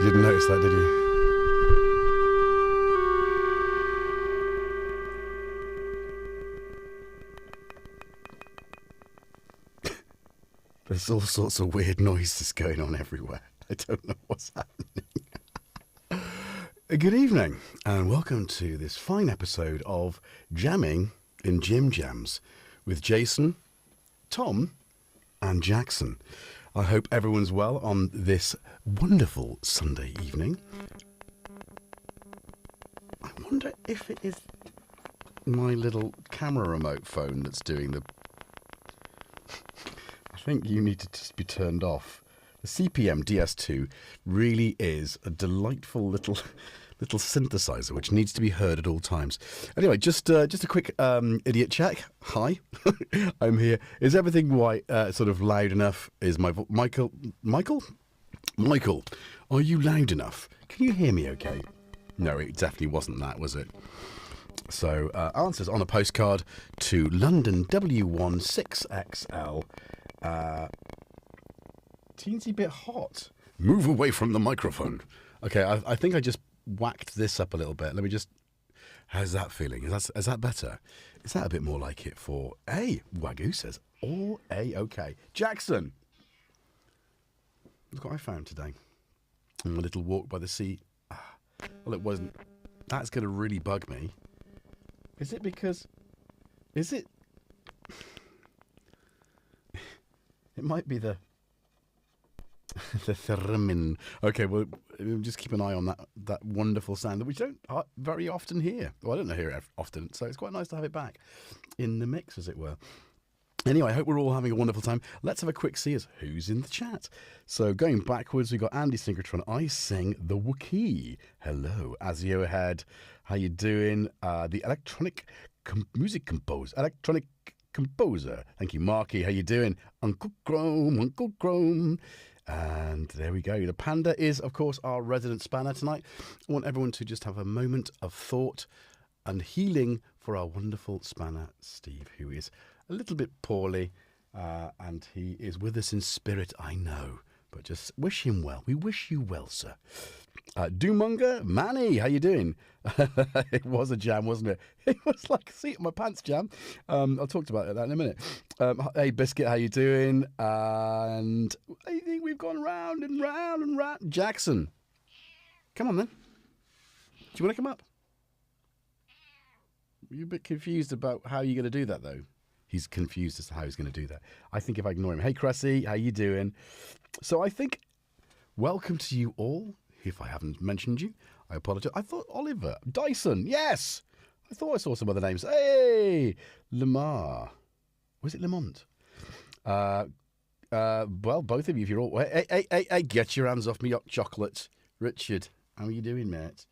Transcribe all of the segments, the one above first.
You didn't notice that, did you? There's all sorts of weird noises going on everywhere. I don't know what's happening. Good evening, and welcome to this fine episode of Jamming in Jimjams with Jason, Tom, and Jackson. I hope everyone's well on this wonderful Sunday evening. I wonder if it is my little camera remote phone that's doing the... I think you need to just be turned off. The CPM-DS2 really is a delightful little synthesizer which needs to be heard at all times. Anyway, just a quick idiot check. Hi, I'm here. Is everything sort of loud enough? Is my Michael, are you loud enough? Can you hear me okay? No, it definitely wasn't that, was it? So, answers on a postcard to London W16XL. Teensy bit hot. Move away from the microphone. Okay, I think I just whacked this up a little bit. Let me just... How's that feeling? Is that better? Is that a bit more like it for... Hey, Wagyu says, all A-okay. Jackson! Look what I found today. On my little walk by the sea. Well, it wasn't... That's going to really bug me. Is it because... Is it... It might be the... the theremin. Okay, well, just keep an eye on that wonderful sound that we don't very often hear. Well, I don't hear it often, so it's quite nice to have it back in the mix, as it were. Anyway, I hope we're all having a wonderful time. Let's have a quick see as who's in the chat. So going backwards, we've got Andy Synchrotron. I sing the Wookiee. Hello, Azio ahead. How you doing? The electronic music composer. Electronic composer. Thank you, Marky. How you doing? Uncle Chrome. And there we go. The Panda is, of course, our resident spanner tonight. I want everyone to just have a moment of thought and healing for our wonderful spanner, Steve, who is a little bit poorly, and he is with us in spirit, I know. But just wish him well. We wish you well, sir. Doomonger, Manny, how you doing? It was a jam, wasn't it? It was like a seat on my pants jam. I'll talk about that in a minute. Hey, Biscuit, how you doing? And I think we've gone round and round and round. Jackson, come on then. Do you want to come up? You're a bit confused about how you're going to do that, though. He's confused as to how he's going to do that. I think if I ignore him. Hey, Cressy, how you doing? So I think, welcome to you all. If I haven't mentioned you, I apologize. I thought Oliver, Dyson, yes. I thought I saw some other names. Hey, Lamar. Was it Lamont? Well, both of you, if you're all... Hey, get your hands off me, hot chocolate. Richard, how are you doing, mate?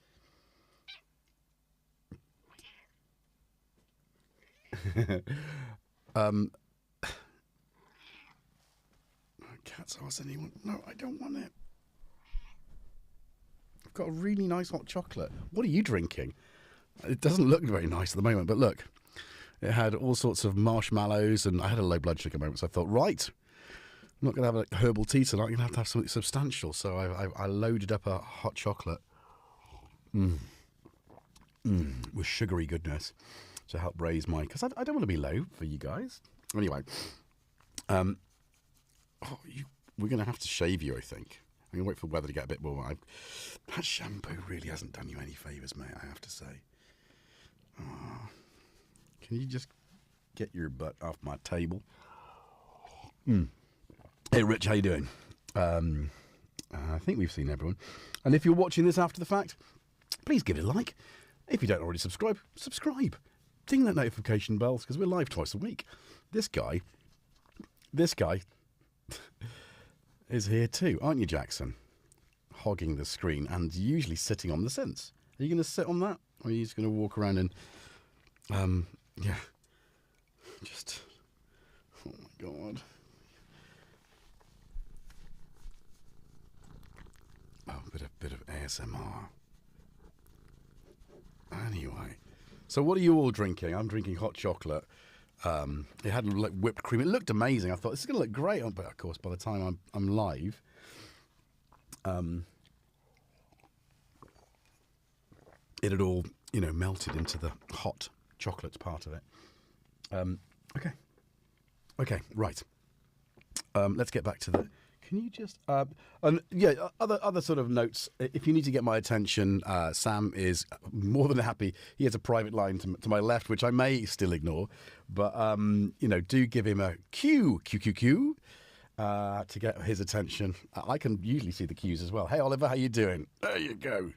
Cat's arse, anyone? No, I don't want it. I've got a really nice hot chocolate. What are you drinking? It doesn't look very nice at the moment, but look. It had all sorts of marshmallows, and I had a low blood sugar moment, so I thought, right, I'm not going to have a herbal tea tonight. I'm going to have something substantial. So I loaded up a hot chocolate with sugary goodness to help raise my... Because I don't want to be low for you guys. Anyway, we're going to have to shave you, I think. I'm going to wait for the weather to get a bit warmer. That shampoo really hasn't done you any favours, mate, I have to say. Oh, can you just get your butt off my table? Hey, Rich, how you doing? I think we've seen everyone. And if you're watching this after the fact, please give it a like. If you don't already subscribe, subscribe. Ding that notification bells, because we're live twice a week. This guy is here too, aren't you, Jackson? Hogging the screen and usually sitting on the synths. Are you going to sit on that? Or are you just going to walk around and, yeah, just, oh my God. Oh, bit of ASMR. Anyway, so what are you all drinking? I'm drinking hot chocolate. It had like whipped cream. It looked amazing. I thought this is going to look great, but of course, by the time I'm live, it had all melted into the hot chocolate part of it. Okay, right. Let's get back to the Can you just and yeah, other sort of notes. If you need to get my attention, Sam is more than happy. He has a private line to my left, which I may still ignore, but you know, do give him a Q to get his attention. I can usually see the cues as well. Hey Oliver, how you doing? There you go.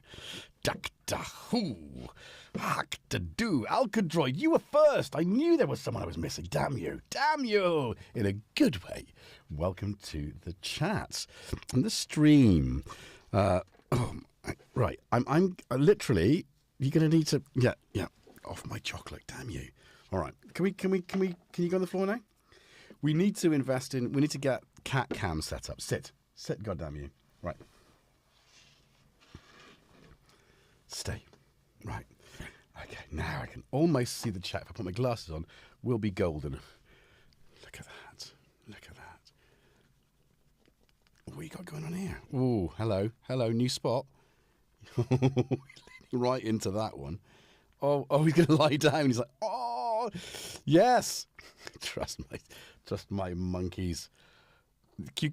Doctor Who. Hack to do. Alcadroid, you were first. I knew there was someone I was missing. Damn you. Damn you. In a good way. Welcome to the chat and the stream. Right. I'm literally, you're going to need to, yeah, off my chocolate. Damn you. All right. Can you go on the floor now? We need to we need to get cat cam set up. Sit, goddamn you. Right. Stay. Right. Okay, now I can almost see the chat. If I put my glasses on, we'll be golden. Look at that. Look at that. What you got going on here? Ooh, hello, new spot. Right into that one. Oh, he's going to lie down. He's like, oh, yes. Trust my monkeys. Q.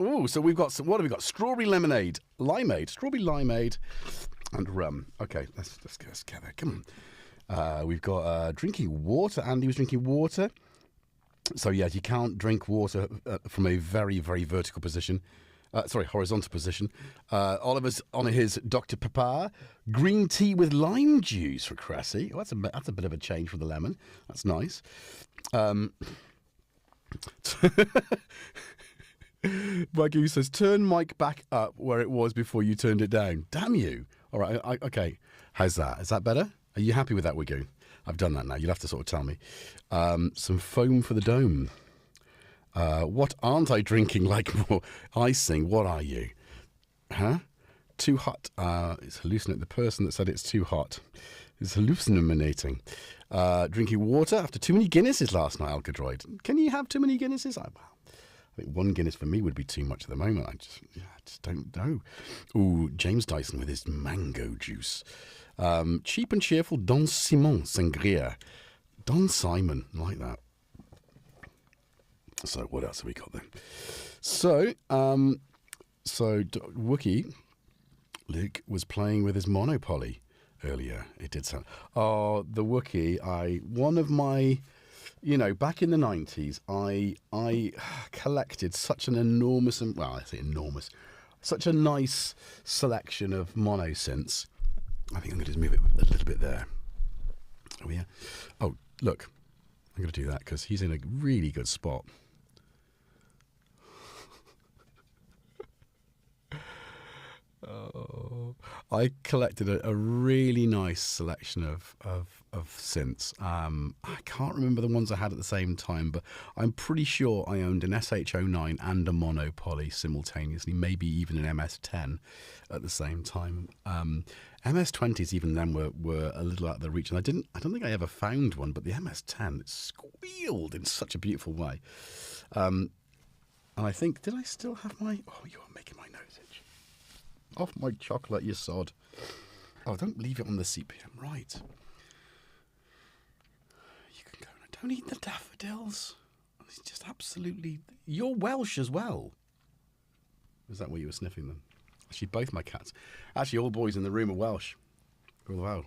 Oh, so we've got what have we got? Strawberry lemonade, strawberry limeade, and rum. Okay, let's get there. Come on. We've got drinking water. Andy was drinking water. So yeah, you can't drink water from a very, very vertical position. Horizontal position. Oliver's on his Dr. Pepper. Green tea with lime juice for Cressy. Oh, that's a bit of a change from the lemon. That's nice. Wagyu says, turn mic back up where it was before you turned it down. Damn you. All right, okay. How's that? Is that better? Are you happy with that, Wagyu? I've done that now. You'll have to sort of tell me. Some foam for the dome. What aren't I drinking like more icing? What are you? Huh? Too hot. It's hallucinating. The person that said it's too hot is hallucinating. Drinking water after too many Guinnesses last night, Alcadroid. Can you have too many Guinnesses? I think one Guinness for me would be too much at the moment. I just don't know. Ooh, James Dyson with his mango juice. Cheap and cheerful Don Simon Sangria. Don Simon, like that. So what else have we got then? So Wookie, Luke was playing with his Monopoly earlier. It did sound. Oh, the Wookie. One of my. You know, back in the 90s, I collected such an enormous, well, I say enormous, such a nice selection of mono synths. I think I'm going to just move it a little bit there. Oh, yeah. Oh, look, I'm going to do that because he's in a really good spot. Oh, I collected a really nice selection of synths. I can't remember the ones I had at the same time, but I'm pretty sure I owned an SH09 and a Monopoly simultaneously, maybe even an MS10 at the same time. MS20s even then were a little out of their reach, and I don't think I ever found one, but the MS10, it squealed in such a beautiful way. And I think, did I still have my... Oh, you are making my nose itch. Off my chocolate, you sod. Oh, don't leave it on the CPM. Right. You can go. Don't eat the daffodils. It's just absolutely... You're Welsh as well. Is that where you were sniffing them? Actually, both my cats. Actually, all boys in the room are Welsh. Oh, wow.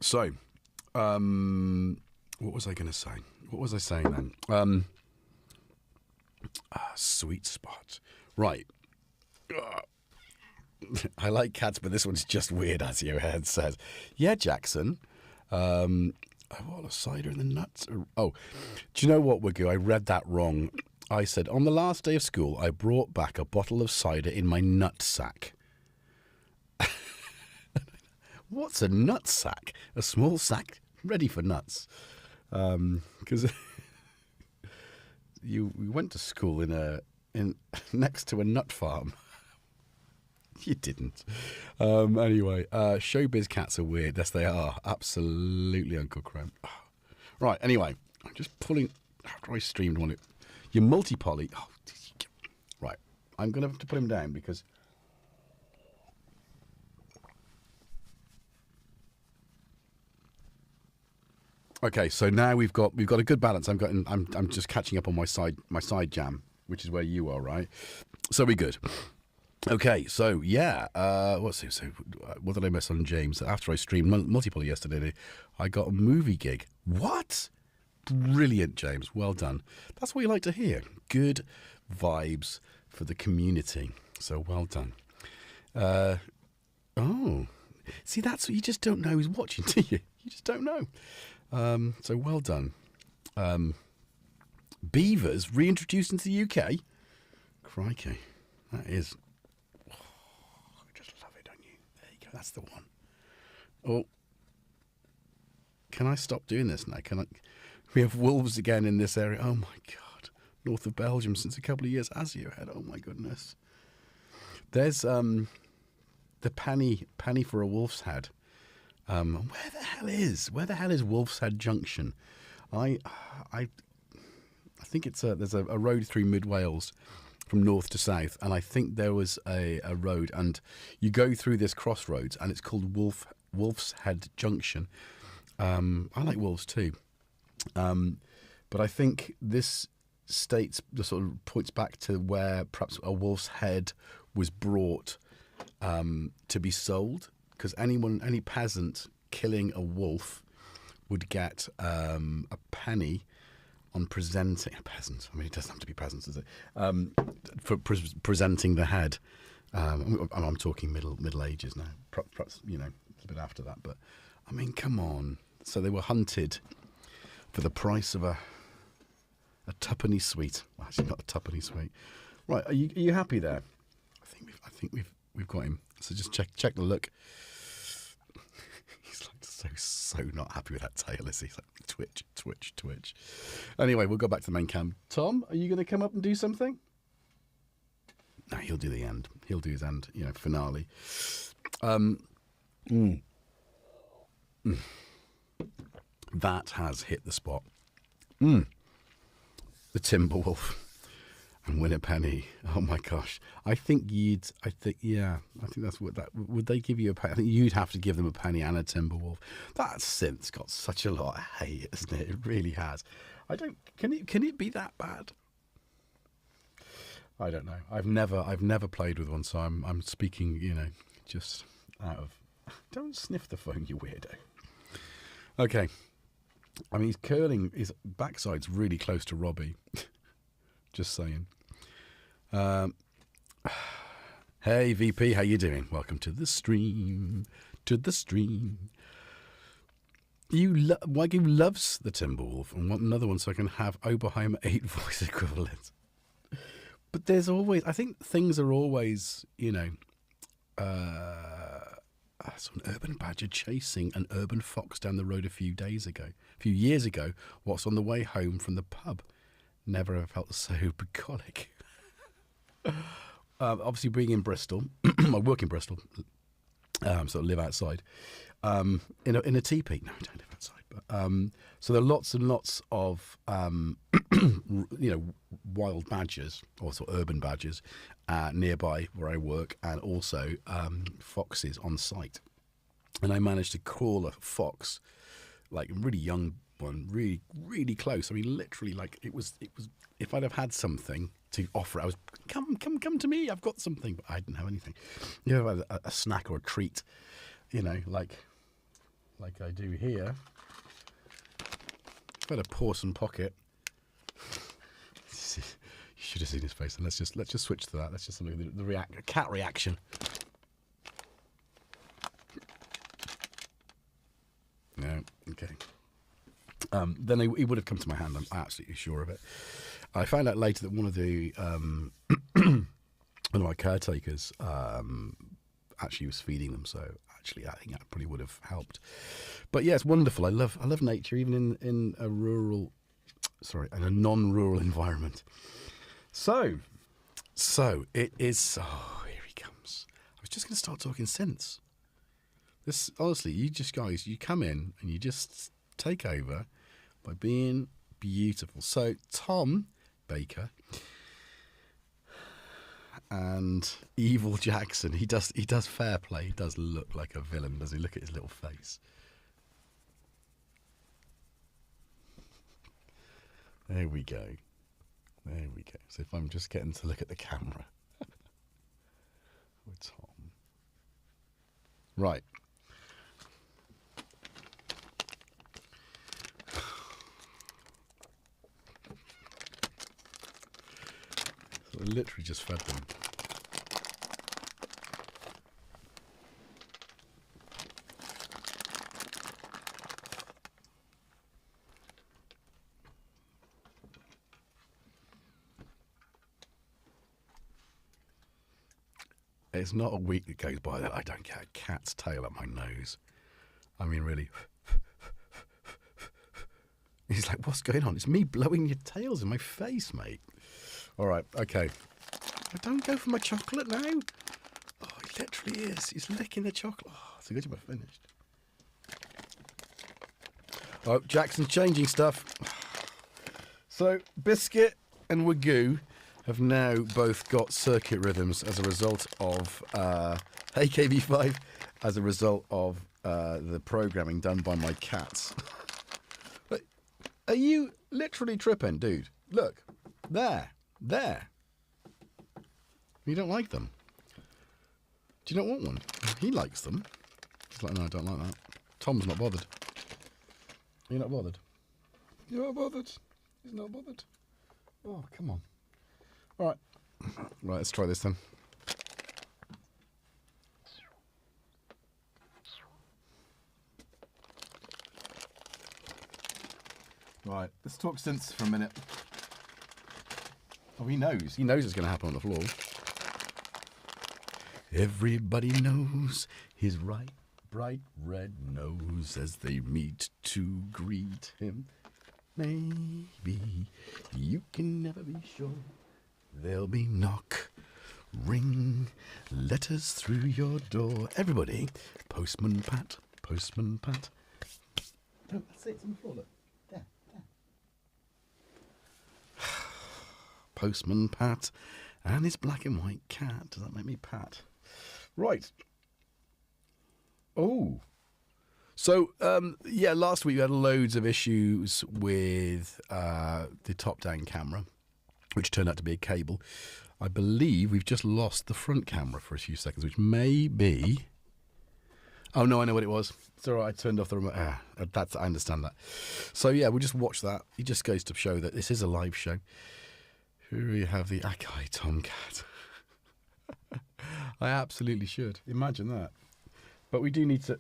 So, what was I going to say? What was I saying then? Sweet spot. Right. I like cats, but this one's just weird, as your head says. Yeah, Jackson. I want a cider in the nuts. Oh, do you know what, Wagyu? I read that wrong. I said, on the last day of school, I brought back a bottle of cider in my nut sack. What's a nut sack? A small sack ready for nuts. Because we went to school in next to a nut farm. You didn't. Anyway, showbiz cats are weird. Yes, they are. Absolutely, Uncle Creme. Right, anyway, I'm just pulling... After I streamed one... Your multi-poly... Oh, right, I'm going to have to put him down because... Okay, so now we've got a good balance. I'm just catching up on my side jam, which is where you are, right? So we're good. Okay, so yeah, what did I miss on James? After I streamed Multipoly yesterday, I got a movie gig. What? Brilliant, James. Well done. That's what you like to hear. Good vibes for the community. So well done. Oh, see, that's what you just don't know who's watching, do you? You just don't know. So well done. Beavers reintroduced into the UK. Crikey, that is. Oh, I just love it, don't you? There you go. That's the one. Oh, can I stop doing this now? Can I? We have wolves again in this area. Oh my God, north of Belgium since a couple of years. As you had. Oh my goodness. There's the penny for a wolf's head. Where the hell is Wolf's Head Junction? I think there's a road through mid Wales from north to south, and I think there was a road, and you go through this crossroads, and it's called Wolf's Head Junction. I like wolves too, but I think this sort of points back to where perhaps a wolf's head was brought to be sold. Because any peasant killing a wolf would get a penny on presenting a peasant. I mean, it doesn't have to be peasants, does it? For presenting the head. I'm talking Middle Ages now. Perhaps a little bit after that. But I mean, come on. So they were hunted for the price of a tuppenny sweet. Well, actually, not a tuppenny sweet. Right? Are you happy there? I think we've got him. So just check the look. He's like so not happy with that tail, is he? He's like twitch. Anyway, we'll go back to the main cam. Tom, are you going to come up and do something? No, he'll do the end. He'll do his end, finale. That has hit the spot. The Timberwolf. And win a penny. Oh my gosh! I think that's what that would they give you a penny? I think you'd have to give them a penny and a Timberwolf. That synth's got such a lot of hate, isn't it? It really has. Can it be that bad? I don't know. I've never played with one, so I'm speaking, just out of. Don't sniff the phone, you weirdo. Okay. I mean, his backside's really close to Robbie. Just saying. Hey VP, how you doing? Welcome to the stream. Wagyu loves the Timberwolf and want another one so I can have Oberheimer 8 voice equivalent. But there's always, I think things are always, I saw an urban badger chasing an urban fox down the road a few years ago, whilst on the way home from the pub. Never have felt so bucolic. Obviously, being in Bristol, I work in Bristol, so I live outside, in a teepee. No, I don't live outside. But so there are lots and lots of wild badgers, or sort of urban badgers, nearby where I work, and also foxes on site. And I managed to call a fox, like a really young one, really, really close. I mean, literally, like it was. If I'd have had something to offer, I was come to me. I've got something, but I didn't have anything. A snack or a treat, like I do here. I've got a porcelain pocket. You should have seen his face. And let's just switch to that. Let's just look at the cat reaction. No, okay. Then he would have come to my hand. I'm absolutely sure of it. I found out later that one of my caretakers actually was feeding them. So actually, I think that probably would have helped. But yeah, it's wonderful. I love nature, even in a non-rural environment. So it is. Oh, here he comes. I was just going to start talking synths. This honestly, you come in and you just take over by being beautiful. So Tom Baker and Evil JXN, he does fair play. He does look like a villain, does he? Look at his little face. There we go. There we go. So if I'm just getting to look at the camera. With Tom. Right. So I literally just fed them. It's not a week that goes by that I don't get a cat's tail up my nose. I mean, really. He's like, what's going on? It's me blowing your tails in my face, mate. All right, okay. Don't go for my chocolate now. Oh, he literally is. He's licking the chocolate. Oh, it's a good job I finished. Oh, Jackson's changing stuff. So, Biscuit and Wagyu have now both got circuit rhythms as a result of AKV5, as a result of the programming done by my cats. But are you literally tripping, dude? Look, there. You don't like them? Do you not want one? He likes them. He's like, no, I don't like that. Tom's not bothered. You're not bothered? You're not bothered. He's not bothered. Oh, come on. All right. Right, let's try this then. Right, let's talk synths for a minute. Oh, he knows. He knows it's going to happen on the floor. Everybody knows his bright red nose as they meet to greet him. Maybe you can never be sure. There'll be knock, ring, letters through your door. Everybody, Postman Pat, Postman Pat. Oh, that's it, it's on the floor, look. There. Postman Pat and his black and white cat. Does that make me Pat? Right. Oh. So, yeah, last week we had loads of issues with the top-down camera, which turned out to be a cable. I believe we've just lost the front camera for a few seconds, which may be... Oh, no, I know what it was. It's all right, I turned off the remote. I understand that. So, yeah, we'll just watch that. It just goes to show that this is a live show. Here we have the Akai Tomcat. I absolutely should. Imagine that. But we do need to...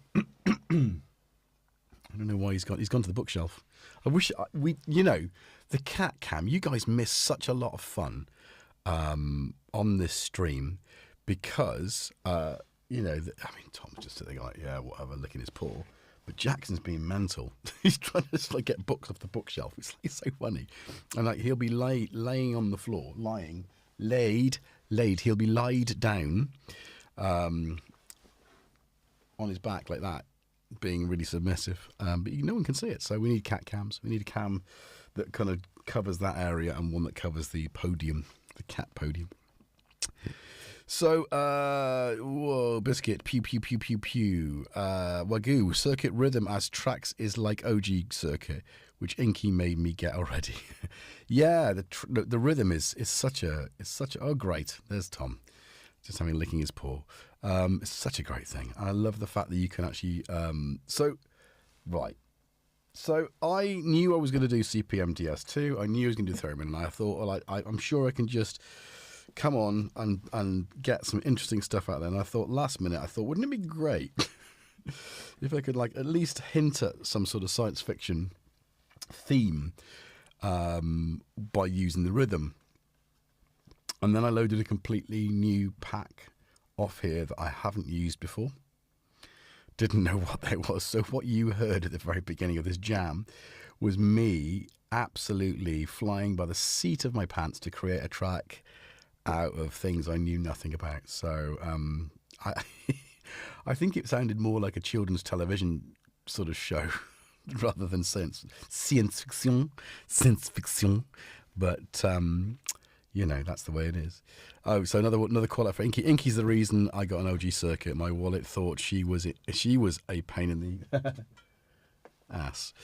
I don't know why he's gone to the bookshelf. I wish the cat cam, you guys miss such a lot of fun on this stream because, Tom's just sitting like, yeah, whatever, licking his paw. But Jackson's being mental. He's trying to get books off the bookshelf. It's so funny. And he'll be laying on the floor, laid. He'll be laid down on his back like that, being really submissive. But no one can see it, so we need cat cams. We need a cam that kind of covers that area and one that covers the podium, the cat podium. So, whoa, Biscuit, pew, pew, pew, pew, pew. Wagyu, circuit rhythm as tracks is like OG circuit, which Inky made me get already. Yeah, the rhythm is such a, oh, great. There's Tom, just licking his paw. It's such a great thing. And I love the fact that you can actually, right. So I knew I was going to do CPM-DS2. I knew I was going to do theremin, and I thought, I'm sure I can just come on and get some interesting stuff out there. And I thought last minute, wouldn't it be great if I could at least hint at some sort of science fiction theme by using the rhythm. And then I loaded a completely new pack off here that I haven't used before. Didn't know what that was. So what you heard at the very beginning of this jam was me absolutely flying by the seat of my pants to create a track out of things I knew nothing about. So I think it sounded more like a children's television sort of show rather than science fiction. But that's the way it is. Oh, so another call out for Inky. Inky's the reason I got an OG circuit. My wallet thought she was a pain in the ass.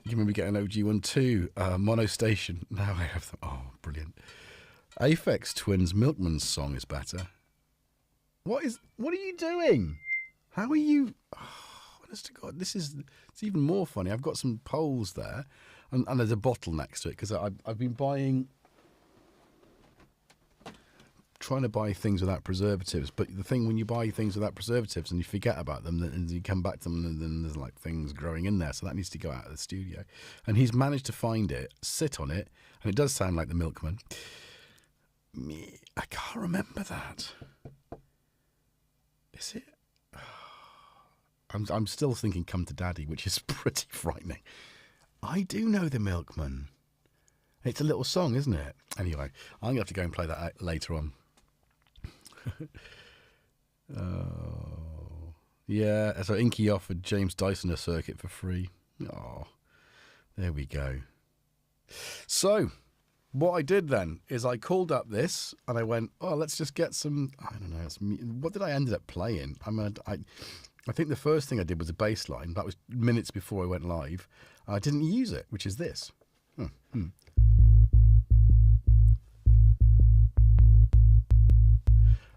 You remember getting an OG one too? Mono station. Now I have them. Oh, brilliant. Aphex Twins Milkman's song is better. What are you doing? How are you? Oh, honest to God, it's even more funny. I've got some poles there, and there's a bottle next to it because I've been trying to buy things without preservatives. But the thing, when you buy things without preservatives and you forget about them, and you come back to them, and then there's like things growing in there. So that needs to go out of the studio. And he's managed to find it, sit on it, and it does sound like the Milkman. I can't remember that. Is it? I'm still thinking "Come to Daddy," which is pretty frightening. I do know the Milkman. It's a little song, isn't it? Anyway, I'm gonna have to go and play that out later on. Oh, yeah. So Inky offered James Dyson a circuit for free. Oh, there we go. So, what I did then is I called up this and I went, oh, let's just get some. I don't know. What did I end up playing? I think the first thing I did was a bass line. That was minutes before I went live. I didn't use it, which is this.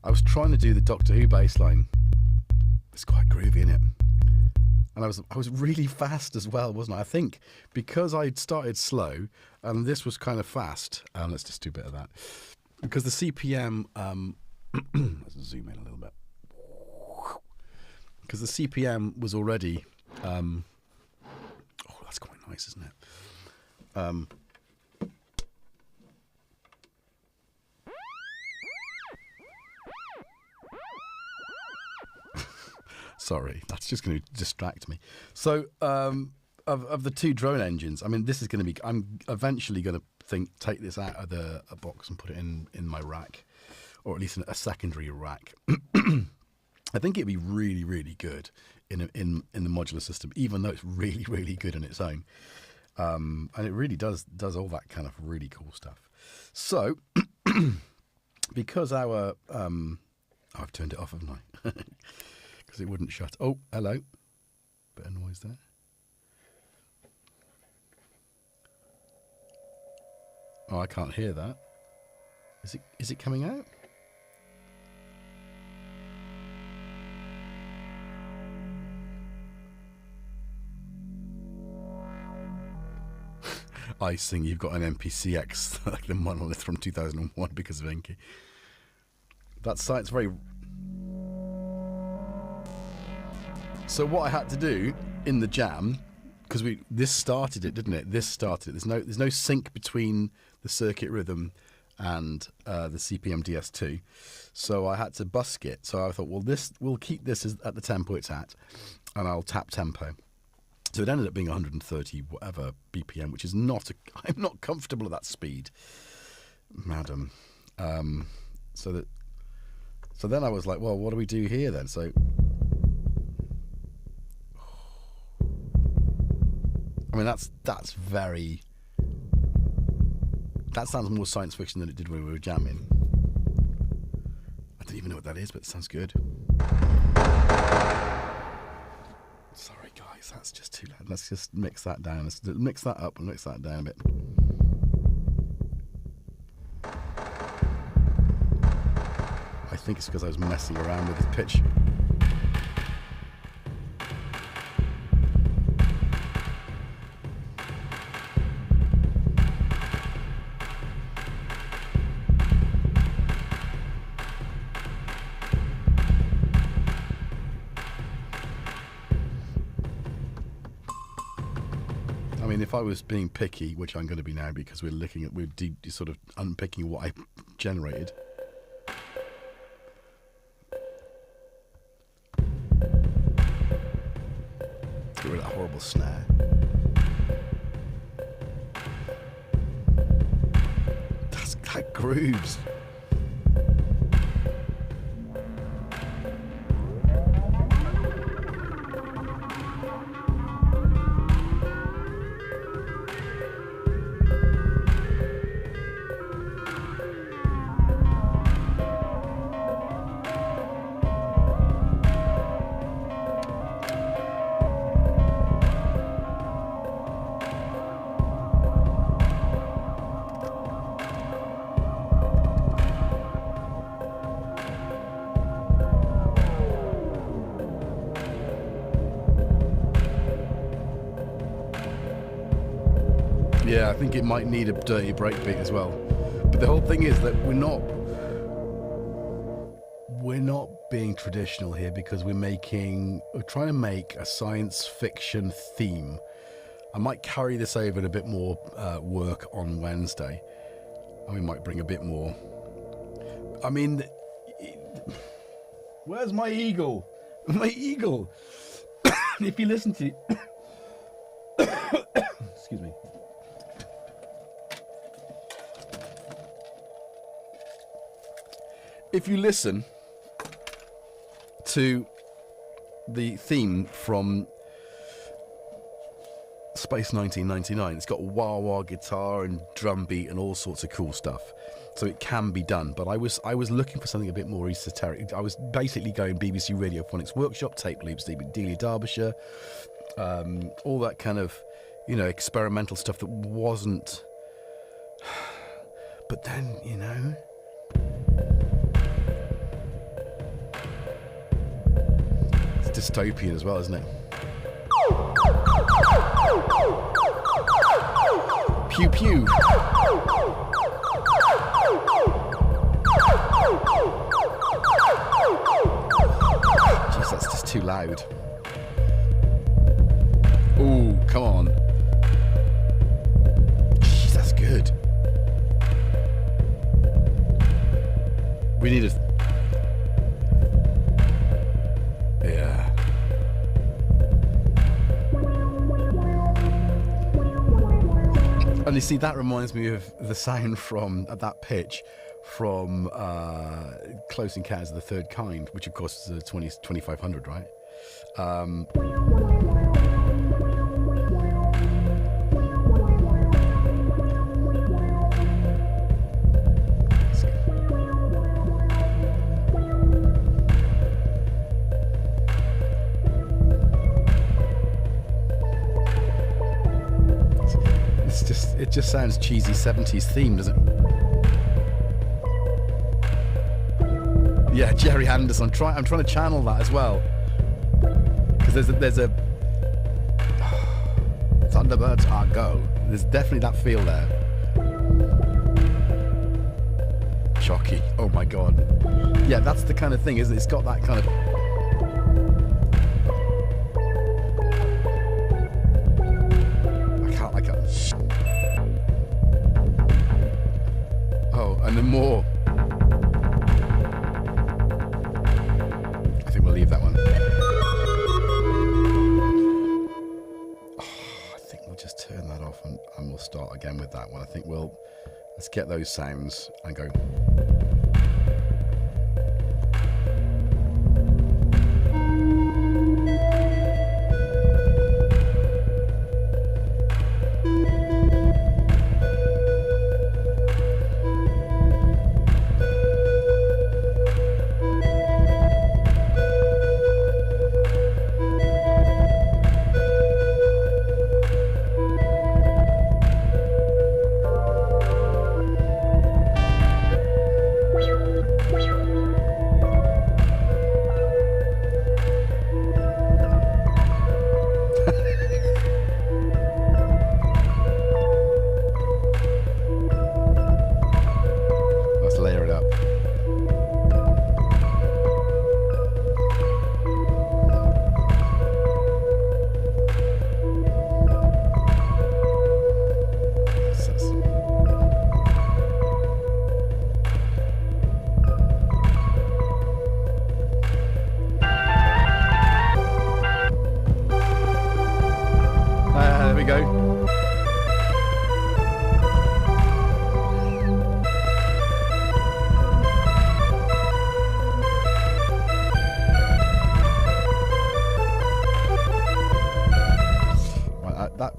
I was trying to do the Doctor Who bass line. It's quite groovy, isn't it? And I was really fast as well, wasn't I? I think because I'd started slow and this was kind of fast. Let's just do a bit of that. Because the CPM, let's zoom in a little bit. Because the CPM was already, oh, that's quite nice, isn't it? Sorry, that's just going to distract me. So, of the two drone engines, I mean, this is going to be. I'm eventually going to take this out of a box and put it in my rack, or at least in a secondary rack. I think it'd be really, really good in the modular system, even though it's really, really good in its own. And it really does all that kind of really cool stuff. So, because our I've turned it off, haven't I? Because it wouldn't shut. Oh, hello. Bit of noise there. Oh, I can't hear that. Is it coming out? I think you've got an MPCX, like the monolith from 2001 because of Enki. That site's very... So what I had to do in the jam, because this started it, didn't it? This started it. There's no sync between the circuit rhythm and the CPM-DS2. So I had to busk it. So I thought, well, we'll keep this at the tempo it's at, and I'll tap tempo. So it ended up being 130 whatever BPM, which is not I'm not comfortable at that speed, madam. So then I was like, well, what do we do here then? So I mean, that sounds more science fiction than it did when we were jamming. I don't even know what that is, but it sounds good. Sorry, guys, that's just too loud. Let's just mix that down. Let's mix that up and mix that down a bit. I think it's because I was messing around with the pitch. If I was being picky, which I'm going to be now because we're sort of unpicking what I generated. Get rid of that horrible snare. That grooves. Yeah, I think it might need a dirty breakbeat as well. But the whole thing is that we're not being traditional here because we're trying to make a science fiction theme. I might carry this over in a bit more work on Wednesday, and we might bring a bit more. I mean, where's my eagle? My eagle. If you listen to excuse me. If you listen to the theme from Space 1999, it's got wah-wah guitar and drum beat and all sorts of cool stuff. So it can be done, but I was looking for something a bit more esoteric. I was basically going BBC Radiophonics Workshop, tape loops, Delia Derbyshire, all that kind of, you know, experimental stuff that wasn't. But then, you know, it's dystopian as well, isn't it? Pew pew. Jeez, that's just too loud. Ooh, come on. Jeez, that's good. We need a... Yeah. And you see, that reminds me of the sound from, at that pitch, from Close Encounters of the Third Kind, which of course is a 2500, right? It just sounds cheesy 70s theme, doesn't it? Yeah, Jerry Anderson. I'm trying to channel that as well, because there's a Thunderbirds are go. There's definitely that feel there. Chalky. Oh my god. Yeah, that's the kind of thing, isn't it? It's got that kind of. I can't. Oh, and then more. I think we'll leave that one. Oh, I think we'll just turn that off and we'll start again with that one. I think let's get those sounds and go.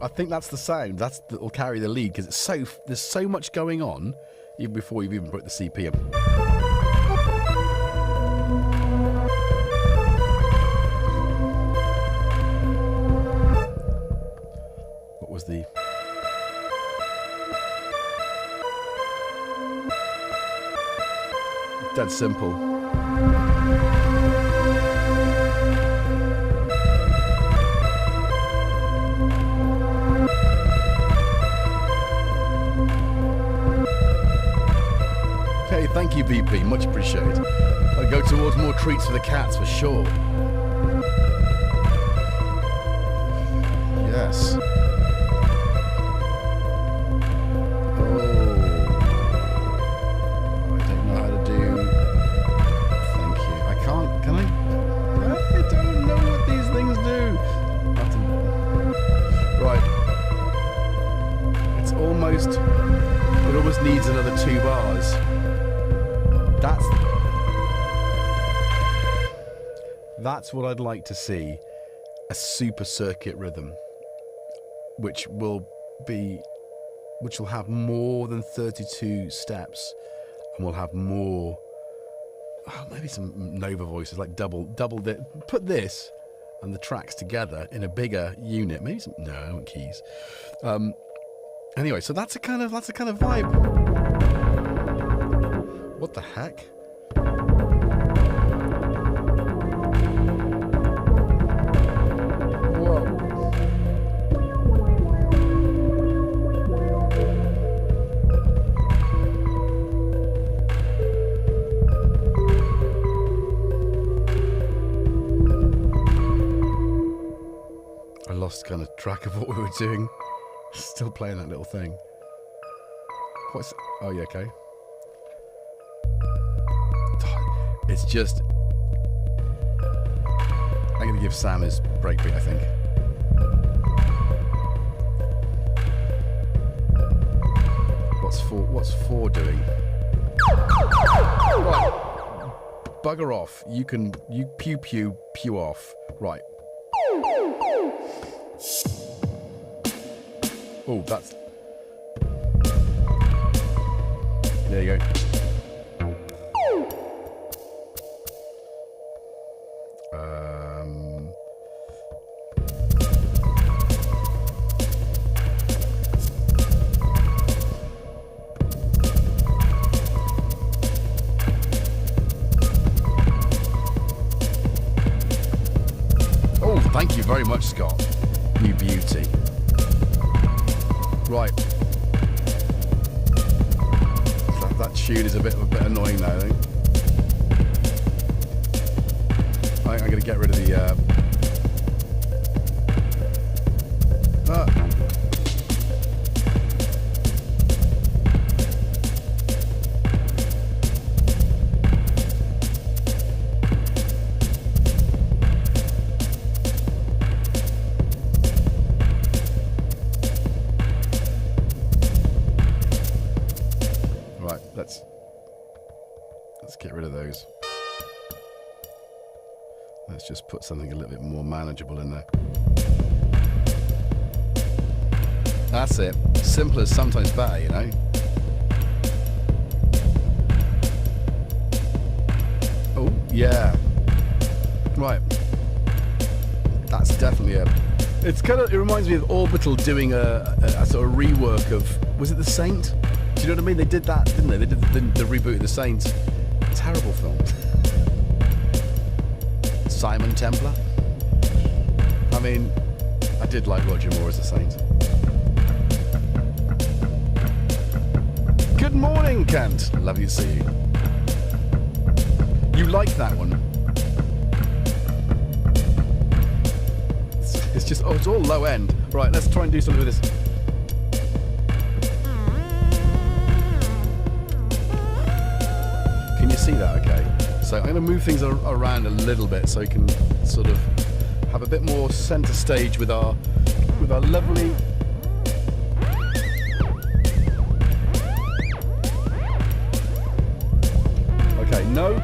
I think that's the sound that'll carry the lead, because there's so much going on even before you've even put the CPM. What was the... Dead simple. Thank you, BP. Much appreciated. I'll go towards more treats for the cats for sure. Yes. It almost needs another 2 bars. That's what I'd like to see, a super circuit rhythm, which will have more than 32 steps, and will have more, maybe some Nova voices, like double put this and the tracks together in a bigger unit. Maybe some, no, I want keys. Anyway, so that's a kind of vibe. What the heck? Whoa. I lost kind of track of what we were doing. Still playing that little thing. What's... Oh, yeah, okay. It's just... I'm going to give Sam his breakbeat, I think. What's 4 doing? Right. Bugger off. You pew off. Right. Oh, that's... There you go. Oh, thank you very much, Scott. You beauty. Right. That tune is a bit annoying now, I think. I'm going to get rid of the... Let's get rid of those. Let's just put something a little bit more manageable in there. That's it. Simpler is sometimes better, you know. Oh, yeah. Right. That's definitely a... It reminds me of Orbital doing a sort of rework of... Was it The Saint? Do you know what I mean? They did that, didn't they? They did the reboot of The Saint. Terrible film. Simon Templar. I mean, I did like Roger Moore as The Saint. Good morning, Kent. Lovely to see you. You like that one? It's just, it's all low end. Right, let's try and do something with this. Can you see that okay? So I'm going to move things around a little bit so you can sort of have a bit more center stage with our lovely... Okay, no.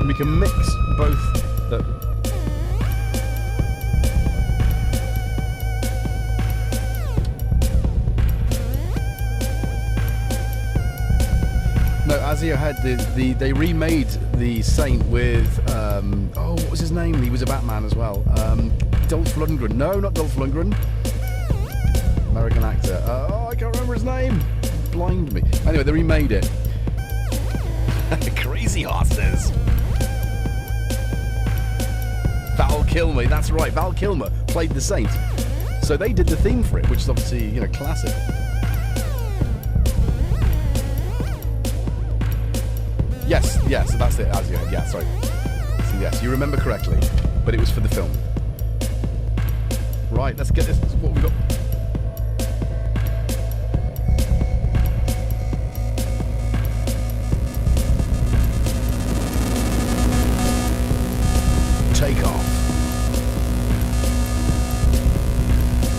We can mix both the... No, as you had they remade The Saint with what was his name? He was a Batman as well. Dolph Lundgren. No, not Dolph Lundgren. American actor. I can't remember his name. Blind me. Anyway, they remade it. Crazy horses. Val Kilmer. That's right. Val Kilmer played The Saint. So they did the theme for it, which is obviously, you know, classic. Yes, so that's it. Yeah, sorry. So yes, you remember correctly, but it was for the film. Right, let's get this. What we got? Take off.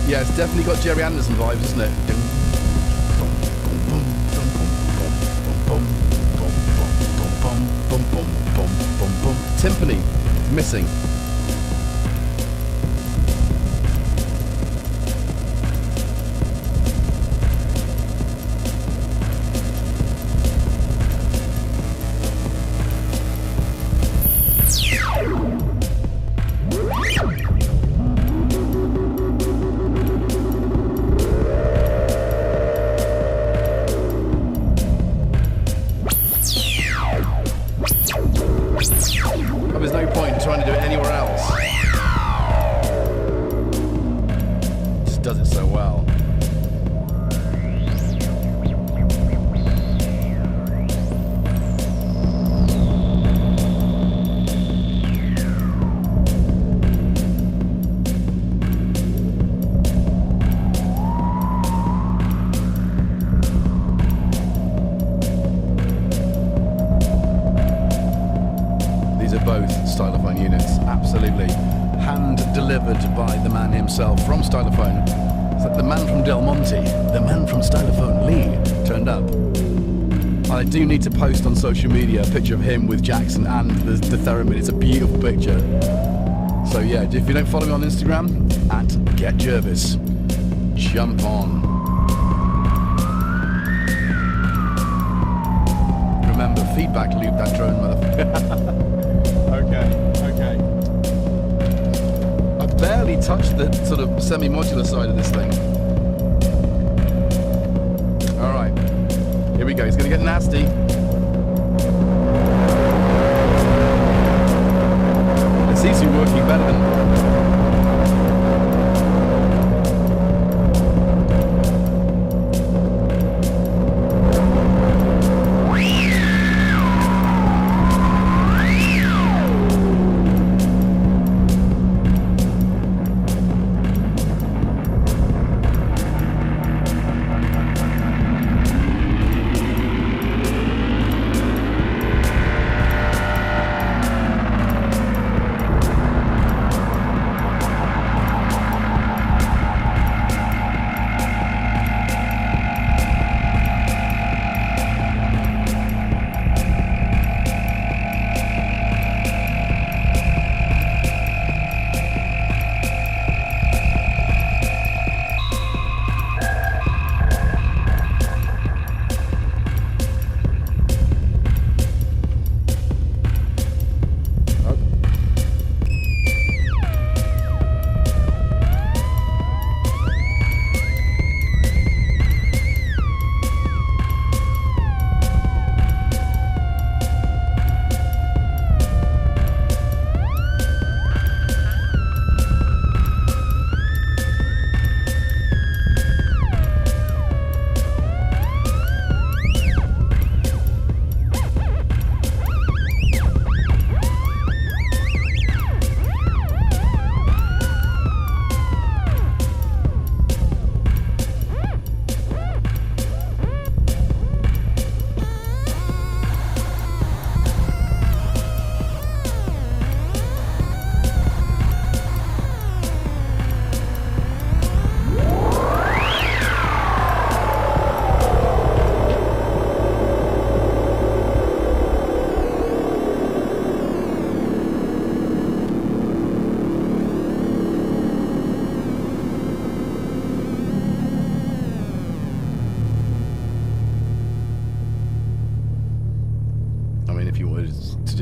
Yeah, it's definitely got Jerry Anderson vibes, isn't it? Timpani missing. There's no point in trying to do it anywhere else. Just does it so well. Both Stylophone units, absolutely hand-delivered by the man himself from Stylophone. It's like the man from Del Monte, the man from Stylophone, Lee, turned up. I do need to post on social media a picture of him with Jackson and the theremin. It's a beautiful picture. So yeah, if you don't follow me on Instagram, at GetJervis, jump on. Remember, feedback loop that drone, motherfucker. Okay. I barely touched the sort of semi-modular side of this thing. Alright, here we go, it's gonna get nasty. It seems to be working better than...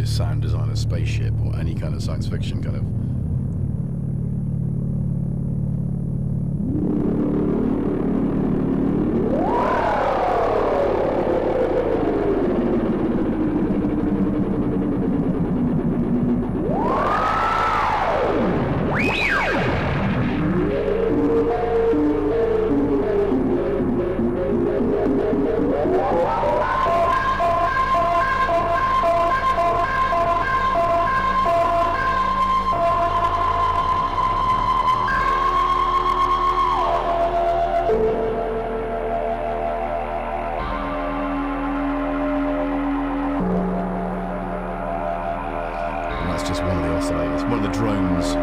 Sound design a spaceship or any kind of science fiction kind of Just one of the oscillators, one of the drones.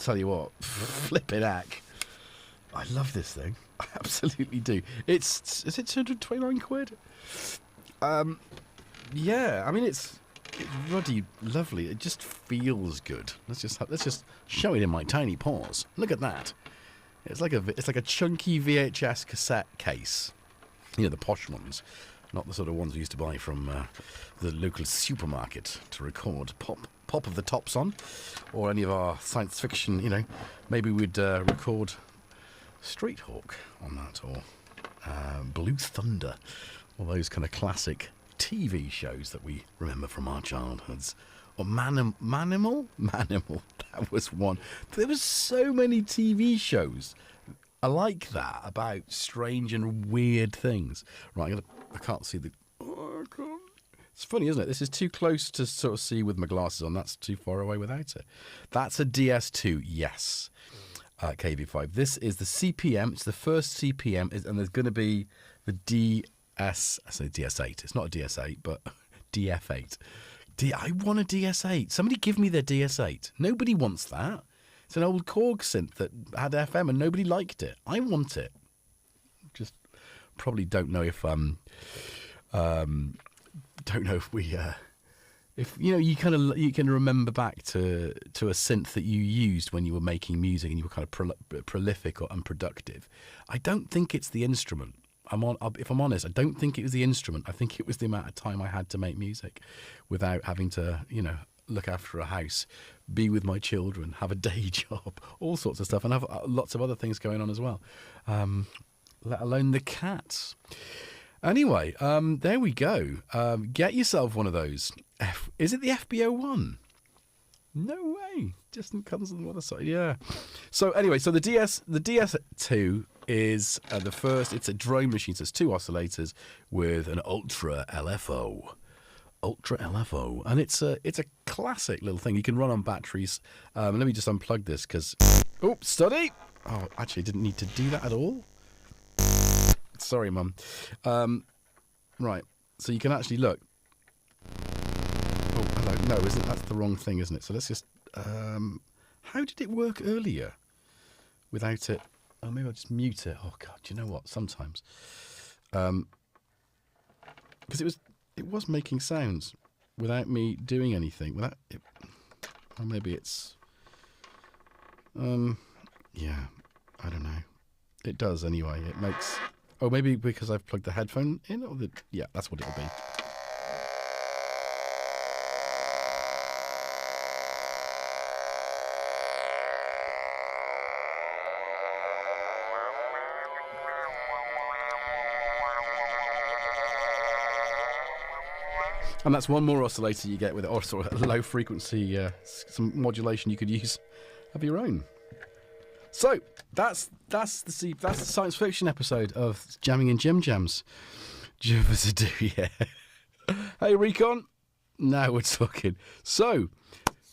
Tell you what, flipping heck, I love this thing. I absolutely do. Is it 229 quid? Yeah, I mean it's ruddy, lovely. It just feels good. Let's just show it in my tiny paws. Look at that. It's like a chunky VHS cassette case. You know, the posh ones, not the sort of ones we used to buy from the local supermarket to record Pop of the Tops on, or any of our science fiction, you know, maybe we'd record Street Hawk on that, or Blue Thunder, all those kind of classic TV shows that we remember from our childhoods. Or Manimal, that was one. There was so many TV shows like that about strange and weird things. Right, I can't see the... Oh, I can't. It's funny, isn't it? This is too close to sort of see with my glasses on. That's too far away without it. That's a DS2, yes. KV5. This is the CPM. It's the first CPM, and there's going to be the I say DS8. It's not a DS8, but DF8. I want a DS8. Somebody give me their DS8. Nobody wants that. It's an old Korg synth that had FM and nobody liked it. I want it. Just probably don't know if we if you know, you can remember back to a synth that you used when you were making music and you were kind of prolific or unproductive. I don't think it's the instrument. If I'm honest, I don't think it was the instrument. I think it was the amount of time I had to make music without having to, you know, look after a house, be with my children, have a day job, all sorts of stuff, and have lots of other things going on as well, let alone the cats. Anyway, there we go. Get yourself one of those. Is it the FBO1? No way. Just comes on the other side. Yeah. So anyway, so the DS2 is the first. It's a drone machine. So it's two oscillators with an ultra LFO. And it's a classic little thing. You can run on batteries. Let me just unplug this because... Oh, study! Oh, actually, didn't need to do that at all. Sorry, Mum. Right, so you can actually look. Oh, hello. No, that's the wrong thing, isn't it? So let's just... how did it work earlier without it? Oh, maybe I'll just mute it. Oh, God, do you know what? Sometimes. Because it was making sounds without me doing anything. Without it, or maybe it's... yeah, I don't know. It does anyway. It makes... Oh, maybe because I've plugged the headphone in? Or yeah, that's what it'll be. And that's one more oscillator you get with it, or sort of low frequency, some modulation you could use of your own. So that's the science fiction episode of Jamming in Jimjams. Jervis a do, yeah. Hey Recon, now we're talking. So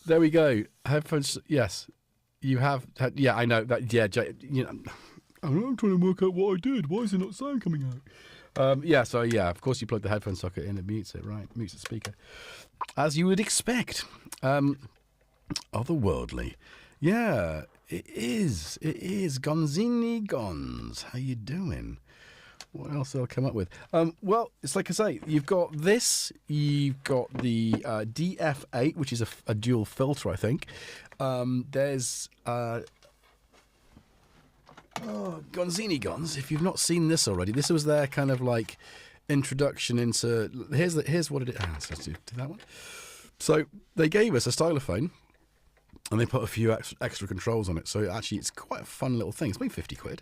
there we go. Headphones, yes, you have. I know that. Yeah, you know, I'm trying to work out what I did. Why is there not sound coming out? Of course you plug the headphone socket in, it mutes it, right? Mutes the speaker. As you would expect. Otherworldly. Yeah, it is. It is. Gonzini Gons. How you doing? What else did I come up with? Well, it's like I say, you've got this, you've got the DF8, which is a dual filter, I think. There's Gonzini Gons. If you've not seen this already, this was their kind of like introduction into. Here's what it is. Let's do that one. So they gave us a stylophone, and they put a few extra controls on it. So actually, it's quite a fun little thing. It's only 50 quid.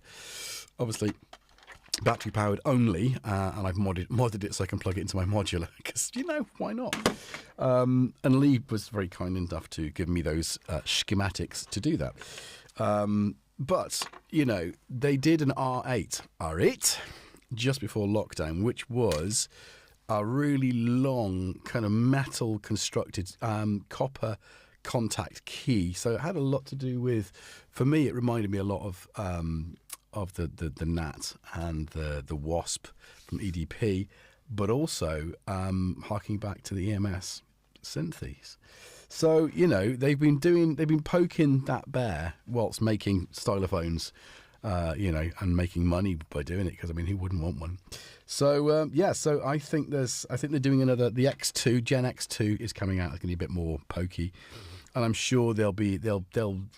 Obviously, battery powered only, and I've modded it so I can plug it into my modular because why not? And Lee was very kind enough to give me those schematics to do that. But they did an R8 just before lockdown, which was a really long kind of metal constructed copper contact key. So it had a lot to do with, for me, it reminded me a lot of the NAT and the Wasp from EDP, but also harking back to the EMS synthes. So they've been poking that bear whilst making stylophones, and making money by doing it, because who wouldn't want one? So so I think they're doing another. The X2 Gen X2 is coming out. It's going to be a bit more pokey, and I'm sure they'll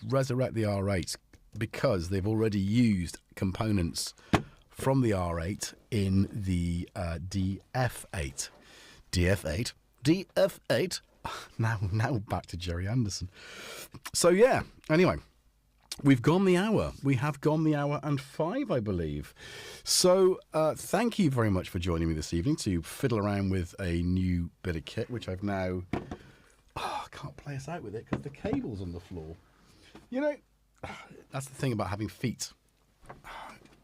resurrect the R8 because they've already used components from the R8 in the DF8. Now back to Jerry Anderson. So anyway, we've gone the hour. We have gone the hour and 5, I believe. So thank you very much for joining me this evening to fiddle around with a new bit of kit, which I've now. I can't play us out with it because the cable's on the floor. That's the thing about having feet.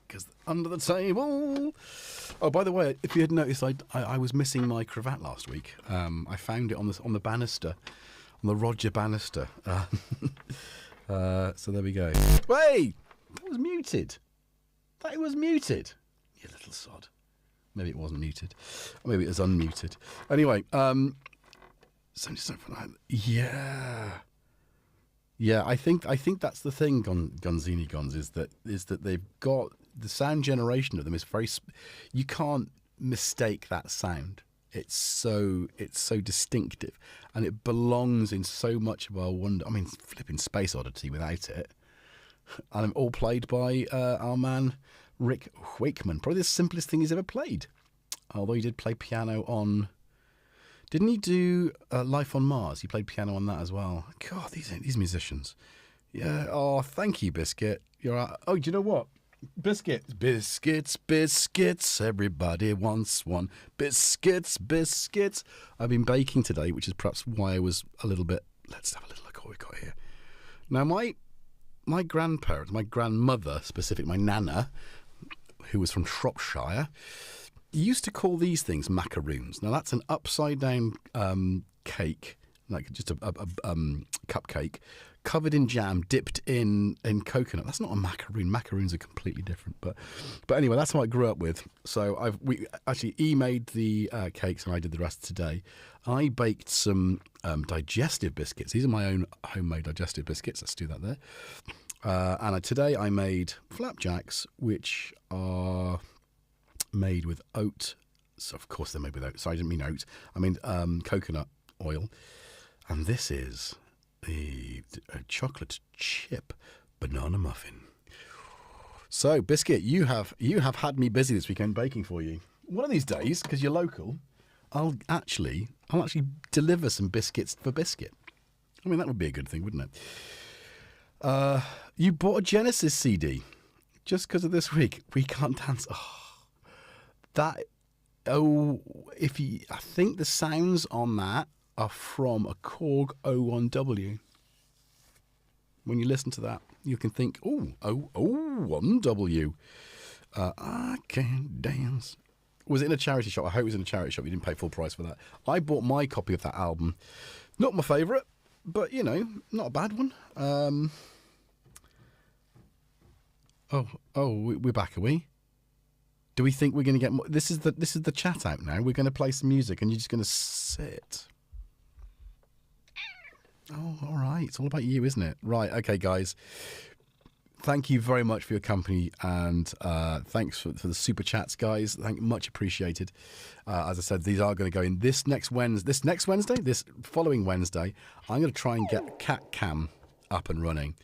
Because under the table. Oh, by the way, if you had noticed, I was missing my cravat last week. I found it on the banister, on the Roger banister. So there we go. Wait, that was muted. You little sod. Maybe it wasn't muted. Or maybe it was unmuted. Anyway, yeah. I think that's the thing. Gonzini Gons is that they've got the sound generation of them is very. You can't mistake that sound. It's so distinctive, and it belongs in so much of our wonder. Flipping Space Oddity without it, and all played by our man Rick Wakeman. Probably the simplest thing he's ever played. Although he did play piano on. Didn't he do Life on Mars? He played piano on that as well. God, these musicians. Yeah. Oh, thank you, Biscuit. You're right. Oh, do you know what? Biscuits. Everybody wants one. Biscuits. I've been baking today, which is perhaps why I was a little bit. Let's have a little look at what we've got here. Now, my grandparents, my grandmother, specifically my nana, who was from Shropshire, used to call these things macaroons. Now that's an upside down cake, like just a cupcake, covered in jam, dipped in coconut. That's not a macaroon. Macaroons are completely different. But anyway, that's what I grew up with. So he made the cakes and I did the rest today. I baked some digestive biscuits. These are my own homemade digestive biscuits. Let's do that there. And today I made flapjacks, which are made with oat. So of course they're made with oat. So I didn't mean oat. I mean coconut oil. And this is the chocolate chip banana muffin. So Biscuit, you have had me busy this weekend baking for you. One of these days, because you're local, I'll actually deliver some biscuits for Biscuit. I mean, that would be a good thing, wouldn't it? You bought a Genesis CD just because of this week. We Can't Dance. I think the sounds on that are from a Korg 01W. When you listen to that, you can think, 1W. I Can't Dance. Was it in a charity shop? I hope it was in a charity shop. You didn't pay full price for that. I bought my copy of that album. Not my favourite, but, not a bad one. We're back, are we? Do we think we're going to get more? This is the chat out now. We're going to play some music, and you're just going to sit. Oh, all right. It's all about you, isn't it? Right. Okay, guys. Thank you very much for your company, and thanks for the super chats, guys. Much appreciated. As I said, these are going to go in this following Wednesday. I'm going to try and get Cat Cam up and running,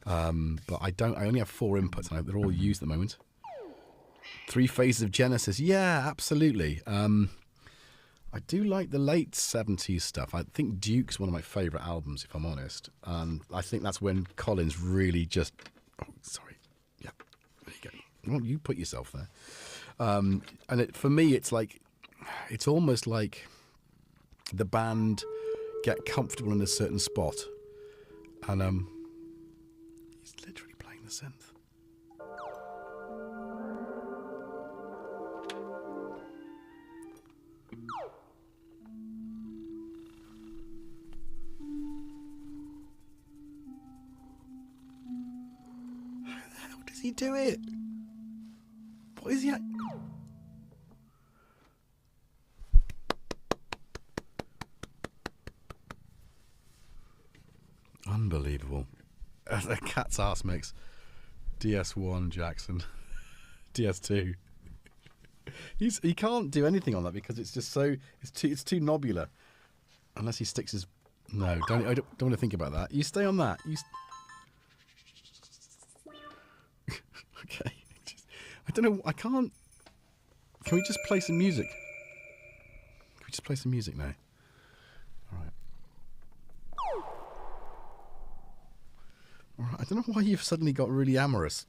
but I only have 4 inputs, and they're all used at the moment. 3 Phases of Genesis, yeah, absolutely. I do like the late 70s stuff. I think Duke's one of my favourite albums, if I'm honest. And I think that's when Collins really just... Oh, sorry. Yeah, there you go. Well, you put yourself there. And for me, it's almost like the band get comfortable in a certain spot. And he's literally playing the synth. Does he do it? What is he at? Unbelievable. A cat's ass makes DS1 Jackson. DS2. He can't do anything on that because it's just so it's too nobular. Unless he sticks his... No, I don't want to think about that. You stay on that. Okay. I don't know. I can't. Can we just play some music? Can we just play some music now? All right. All right. I don't know why you've suddenly got really amorous.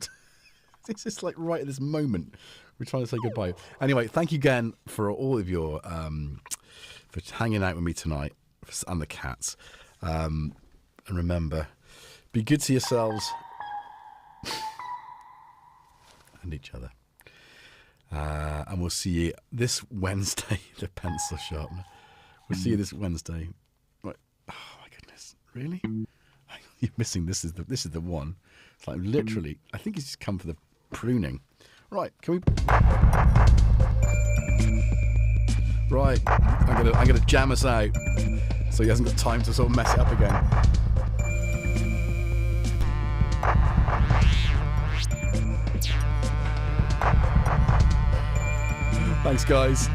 It's just like right at this moment we're trying to say goodbye. Anyway, thank you again for all of your for hanging out with me tonight and the cats. And remember, be good to yourselves. And each other. And we'll see you this Wednesday. The pencil sharpener. We'll see you this Wednesday. Right. Oh my goodness! Really? You're missing. This is the one. It's like literally. I think he's just come for the pruning. Right? Can we? Right. I'm gonna jam us out, so he hasn't got time to sort of mess it up again. Thanks, guys.